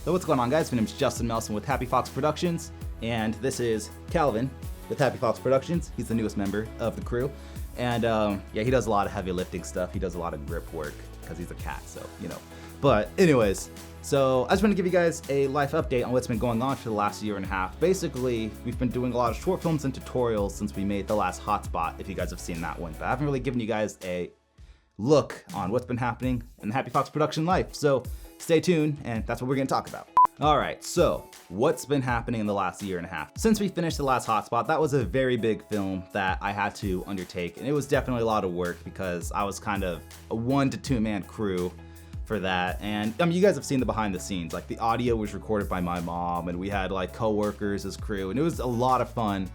So what's going on, guys? My name is Justin Melson with Happyfox Productions, and this is Calvin with Happyfox Productions. He's the newest member of the crew, and yeah, he does a lot of heavy lifting stuff. He does a lot of grip work because he's a cat, so you know. But anyways, so I just want to give you guys a life update on what's been going on for the last year and a half. Basically, we've been doing a lot of short films and tutorials since we made the last hotspot, if you guys have seen that one, but I haven't really given you guys a look on what's been happening in the Happyfox production life. So stay tuned, and that's what we're gonna talk about. All right, so what's been happening in the last year and a half? Since we finished the last hotspot, that was a very big film that I had to undertake, and it was definitely a lot of work because I was kind of a 1 to 2 man crew for that. And I mean, you guys have seen the behind the scenes, like the audio was recorded by my mom, and we had like co-workers as crew, and it was a lot of fun,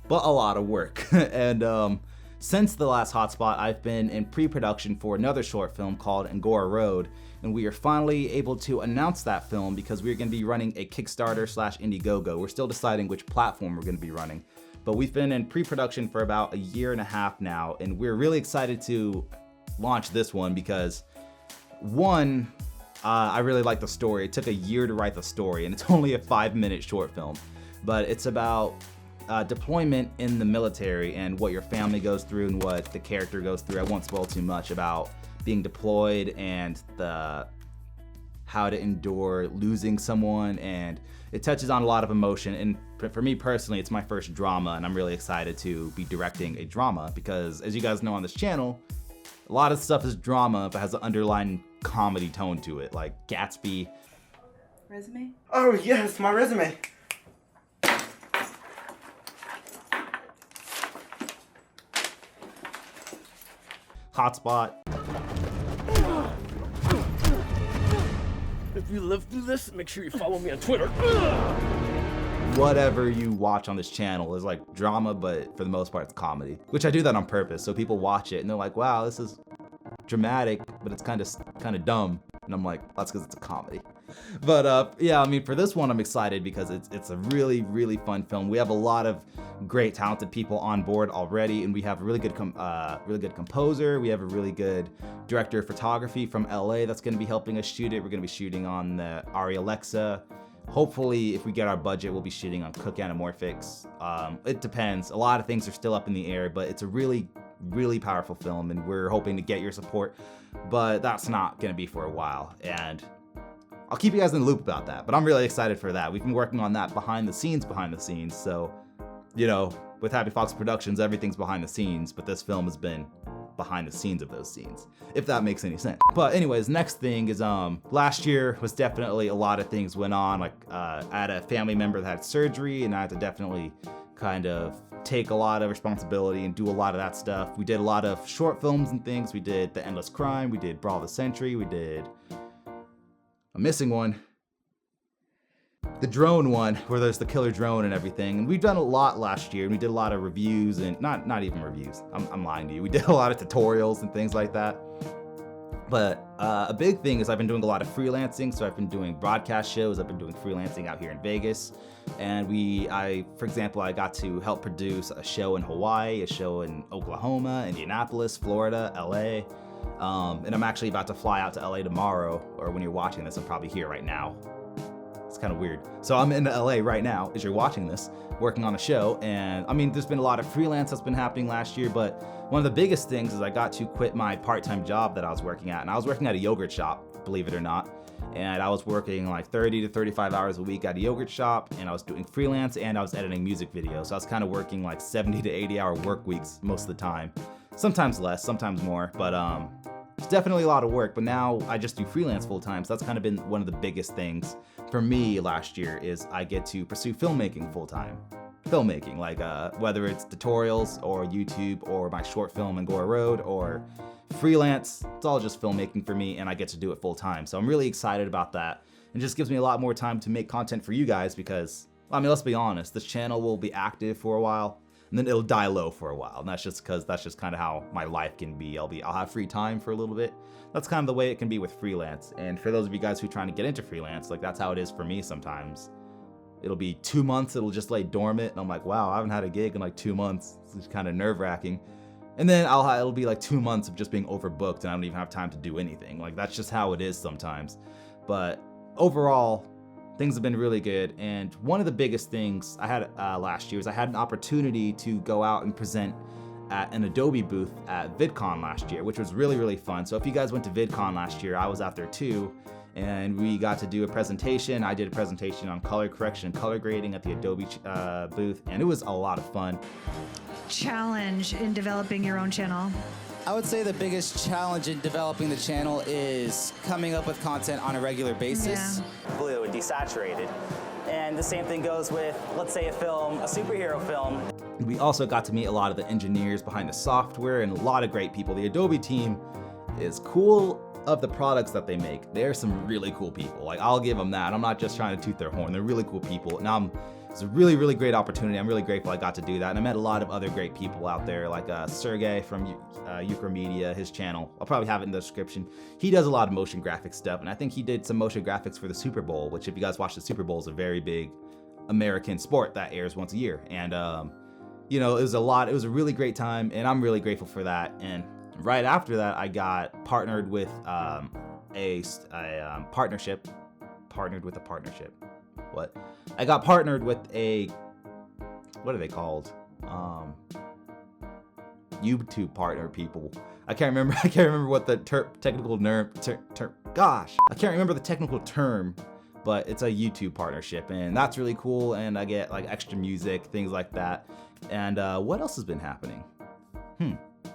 but a lot of work. And since the last hotspot, I've been in pre-production for another short film called Angora Road, and we are finally able to announce that film because we're going to be running a Kickstarter/Indiegogo. We're still deciding which platform we're going to be running, but we've been in pre-production for about a year and a half now, and we're really excited to launch this one because one, I really like the story. It took a year to write the story, and it's only a 5-minute short film, but it's about deployment in the military and what your family goes through and what the character goes through. I won't spoil too much about being deployed and how to endure losing someone, and it touches on a lot of emotion. And for me personally, it's my first drama, and I'm really excited to be directing a drama because, as you guys know on this channel, a lot of stuff is drama but has an underlying comedy tone to it, like Gatsby. Resume? Oh yes, my resume. Hotspot. If you live through this, make sure you follow me on Twitter. Whatever you watch on this channel is like drama, but for the most part it's comedy, which I do that on purpose, so people watch it and they're like, wow, this is dramatic, but it's kind of dumb, and I'm like, that's because it's a comedy. But yeah, I mean, for this one I'm excited because it's a really fun film. We have a lot of great talented people on board already, and we have a really good composer. We have a really good director of photography from LA that's going to be helping us shoot it. We're going to be shooting on the Arri Alexa. Hopefully, if we get our budget, we'll be shooting on Cook Anamorphics. It depends. A lot of things are still up in the air, but it's a really powerful film, and we're hoping to get your support, but that's not going to be for a while, and I'll keep you guys in the loop about that, but I'm really excited for that. We've been working on that behind the scenes, so, you know, with Happyfox Productions, everything's behind the scenes, but this film has been behind the scenes of those scenes, if that makes any sense. But anyways, next thing is, last year was definitely a lot of things went on, like, I had a family member that had surgery, and I had to definitely kind of take a lot of responsibility and do a lot of that stuff. We did a lot of short films and things. We did The Endless Crime, we did Brawl of the Century, we did, I'm missing one, the drone one, where there's the killer drone and everything. And we've done a lot last year, and we did a lot of reviews, and not even reviews, I'm lying to you. We did a lot of tutorials and things like that. But a big thing is I've been doing a lot of freelancing. So I've been doing broadcast shows, I've been doing freelancing out here in Vegas. And for example, I got to help produce a show in Hawaii, a show in Oklahoma, Indianapolis, Florida, LA. And I'm actually about to fly out to LA tomorrow, or when you're watching this, I'm probably here right now. It's kind of weird. So I'm in LA right now as you're watching this, working on a show. And I mean, there's been a lot of freelance that's been happening last year, but one of the biggest things is I got to quit my part-time job that I was working at. And I was working at a yogurt shop, believe it or not. And I was working like 30 to 35 hours a week at a yogurt shop, and I was doing freelance, and I was editing music videos. So I was kind of working like 70 to 80 hour work weeks most of the time. Sometimes less, sometimes more, but it's definitely a lot of work. But now I just do freelance full time, so that's kind of been one of the biggest things for me last year, is I get to pursue filmmaking full time. Filmmaking, like whether it's tutorials or YouTube or my short film Angora Road or freelance, it's all just filmmaking for me, and I get to do it full time. So I'm really excited about that. It just gives me a lot more time to make content for you guys because, I mean, let's be honest, this channel will be active for a while, and then it'll die low for a while. And that's just because that's just kind of how my life can be. I'll have free time for a little bit. That's kind of the way it can be with freelance. And for those of you guys who are trying to get into freelance, like that's how it is for me sometimes. It'll be 2 months, it'll just lay dormant, and I'm like, wow, I haven't had a gig in like 2 months. It's kind of nerve-wracking. And then it'll be like 2 months of just being overbooked, and I don't even have time to do anything. Like that's just how it is sometimes. But overall, things have been really good. And one of the biggest things I had last year is I had an opportunity to go out and present at an Adobe booth at VidCon last year, which was really, really fun. So if you guys went to VidCon last year, I was out there too, and we got to do a presentation. I did a presentation on color correction and color grading at the Adobe booth, and it was a lot of fun. Challenge in developing your own channel? I would say the biggest challenge in developing the channel is coming up with content on a regular basis. Yeah. Blue and desaturated. And the same thing goes with, let's say, a film, a superhero film. We also got to meet a lot of the engineers behind the software and a lot of great people. The Adobe team is cool of the products that they make. They're some really cool people. Like, I'll give them that. I'm not just trying to toot their horn. They're really cool people. And it's a really, really great opportunity. I'm really grateful I got to do that. And I met a lot of other great people out there, like Sergey from Ukramedias, his channel. I'll probably have it in the description. He does a lot of motion graphics stuff, and I think he did some motion graphics for the Super Bowl, which, if you guys watch the Super Bowl, is a very big American sport that airs once a year. And you know, it was a really great time, and I'm really grateful for that. And right after that, I got partnered with a partnership. What? I got partnered with what are they called? YouTube partner people. I can't remember what the technical term. Gosh, I can't remember the technical term, but it's a YouTube partnership, and that's really cool. And I get like extra music, things like that. And what else has been happening?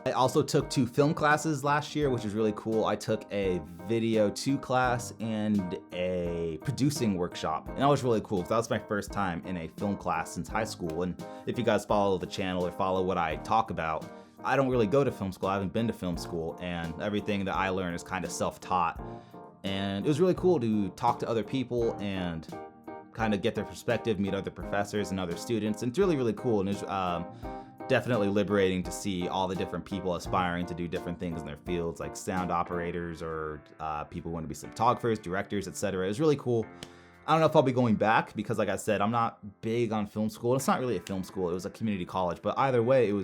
I also took 2 film classes last year, which is really cool. I took a video 2 class and a producing workshop, and that was really cool because that was my first time in a film class since high school. And if you guys follow the channel or follow what I talk about, I don't really go to film school. I haven't been to film school, and everything that I learn is kind of self-taught. And it was really cool to talk to other people and kind of get their perspective, meet other professors and other students. And it's really, really cool. And it's definitely liberating to see all the different people aspiring to do different things in their fields, like sound operators or people who want to be cinematographers, directors, etc. It was really cool. I don't know if I'll be going back because, like I said, I'm not big on film school. It's not really a film school. It was a community college. But either way, you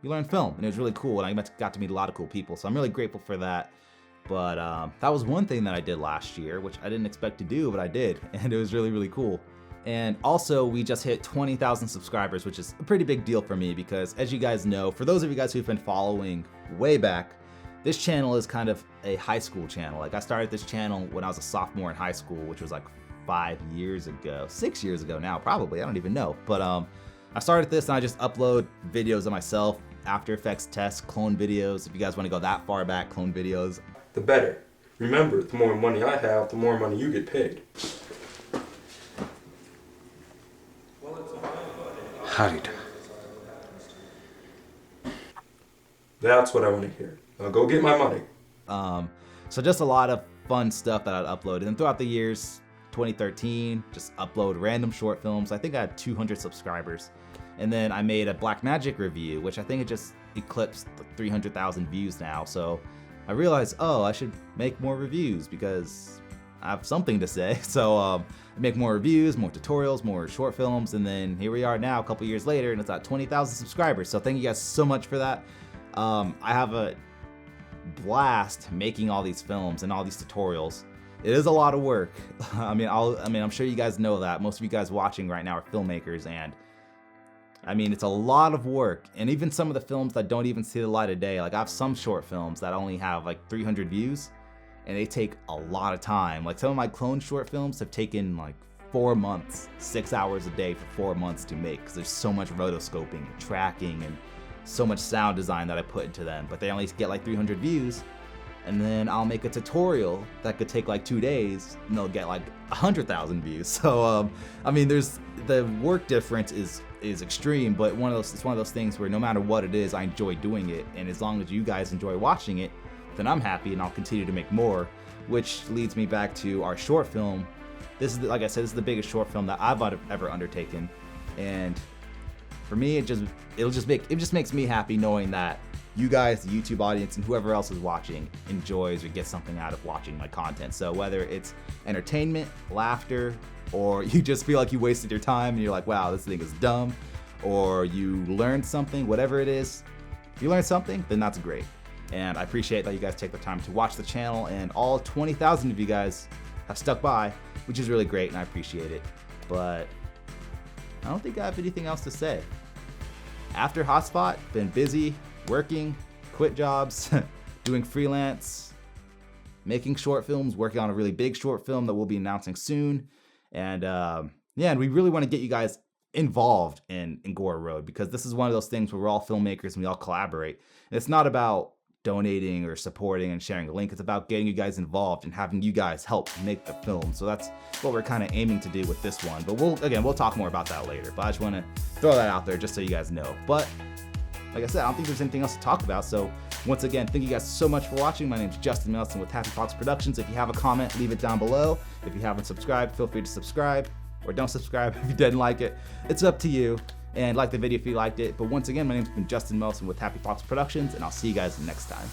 learn film, and it was really cool. And I got to meet a lot of cool people. So I'm really grateful for that. But that was one thing that I did last year, which I didn't expect to do, but I did. And it was really, really cool. And also, we just hit 20,000 subscribers, which is a pretty big deal for me because, as you guys know, for those of you guys who've been following way back, this channel is kind of a high school channel. Like, I started this channel when I was a sophomore in high school, which was like 6 years ago now, probably. I don't even know. But I started this and I just upload videos of myself, After Effects tests, clone videos. If you guys want to go that far back, clone videos. The better. Remember, the more money I have, the more money you get paid. Hide. That's what I want to hear. Now go get my money. So just a lot of fun stuff that I'd uploaded. And throughout the years, 2013, just upload random short films. I think I had 200 subscribers. And then I made a Blackmagic review, which I think it just eclipsed 300,000 views now. So I realized, I should make more reviews because I have something to say. So I make more reviews, more tutorials, more short films, and then here we are now a couple years later, and it's at 20,000 subscribers. So thank you guys so much for that. I have a blast making all these films and all these tutorials. It is a lot of work. I'm sure you guys know that. Most of you guys watching right now are filmmakers, and it's a lot of work. And even some of the films that don't even see the light of day, like I have some short films that only have like 300 views, and they take a lot of time. Like some of my clone short films have taken like 4 months, 6 hours a day for 4 months to make, because there's so much rotoscoping and tracking and so much sound design that I put into them, but they only get like 300 views. And then I'll make a tutorial that could take like 2 days, and they'll get like 100,000 views. So there's the work difference is extreme, but it's one of those things where no matter what it is, I enjoy doing it, and as long as you guys enjoy watching it, then I'm happy, and I'll continue to make more. Which leads me back to our short film. This is, like I said, this is the biggest short film that I've ever undertaken, and for me, it just makes me happy knowing that you guys, the YouTube audience, and whoever else is watching enjoys or gets something out of watching my content. So whether it's entertainment, laughter, or you just feel like you wasted your time and you're like, wow, this thing is dumb, or you learned something, whatever it is, if you learned something, then that's great. And I appreciate that you guys take the time to watch the channel, and all 20,000 of you guys, have stuck by, which is really great and I appreciate it. But I don't think I have anything else to say. After Hotspot, been busy, working, quit jobs, doing freelance, making short films, working on a really big short film that we'll be announcing soon. And yeah, and we really want to get you guys involved in Gora Road, because this is one of those things where we're all filmmakers and we all collaborate. And it's not about donating or supporting and sharing a link. It's about getting you guys involved and having you guys help make the film. So that's what we're kind of aiming to do with this one. But we'll talk more about that later. But I just want to throw that out there just so you guys know. But like I said, I don't think there's anything else to talk about. So once again, thank you guys so much for watching. My name is Justin Melson with Happyfox Productions. If you have a comment, leave it down below. If you haven't subscribed, feel free to subscribe, or don't subscribe if you didn't like it. It's up to you. And like the video if you liked it. But once again, my name's been Justin Melson with Happyfox Productions, and I'll see you guys next time.